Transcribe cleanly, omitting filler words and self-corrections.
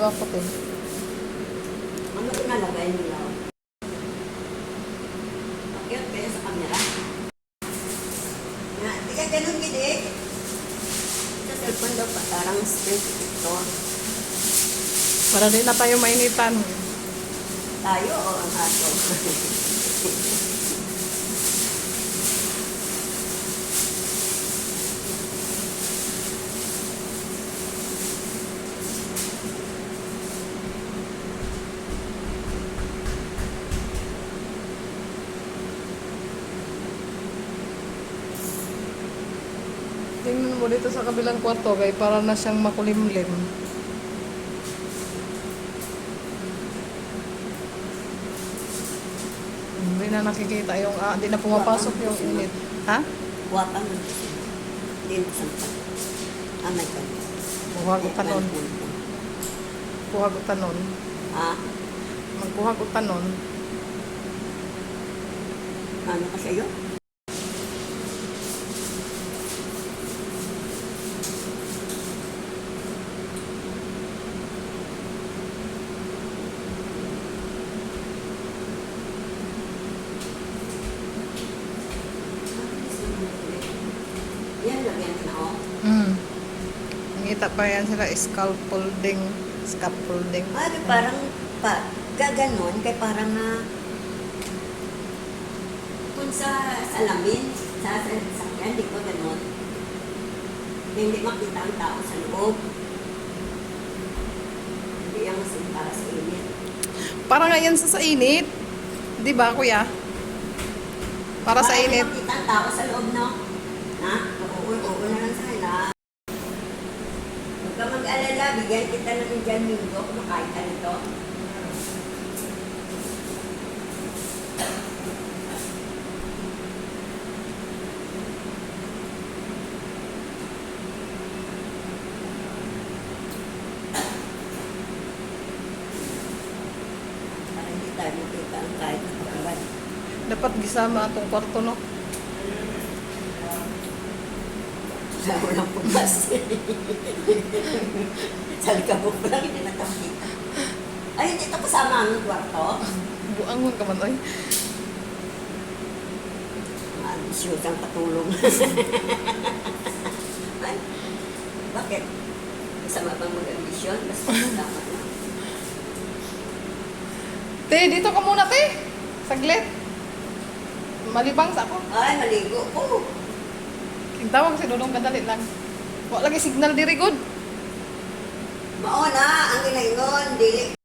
ako, te. Ano pinalagay nila? Bakit kaya sa camera? Na, di ka ganun gidi. Sa cellphone daw pa, parang straight ito. Para di na tayo mainitan. Tayo o ang aso? Tingnan mo dito sa kabilang kwarto, kay para na siyang makulimlim. Hindi na nakikita yung, hindi na pumapasok yung init. Ha? Buwatan mo. Hindi mo sampa. May ka. Kuha ko tanon. Kuha ko tanon. Ha? Magkuha ko tanon. Ano kasi yun? Yan, lagyan na ako. Ngita pa yan sila, scaffolding. Scaffolding. Parang gaganon, kay parang kung sa salamin, sa sakyan, di ko ganon. Hindi makita ang tao sa loob. Hindi yan kasi para sa init. Para nga yan sa init. Di ba, kuya? Para sa init. Hindi makita ang tao sa loob, no? Na? Oo na lang sa kanila. Huwag ka mag-alala, bigyan kita ng Indian Mingo, kumakain ka nito. Para hindi tayo makita ang kahit na pagkaban. Dapat gisama atong kwarto, no? Sa unang pumas. Sa likabok lang, hindi nakakita. Ay, hindi ito kasama ang kwarto. Buangon ka man, oy. Ambisyosan katulong. Ay, bakit? Kasama bang mag-ambisyon? Basta kasama na. Te, dito ka muna, te. Saglit. Malibang sa ako. Ay, maligo ko. Tawag si Dodong kadali lang. Wala lagi signal diri good. Mauna, ang ginaingon, dili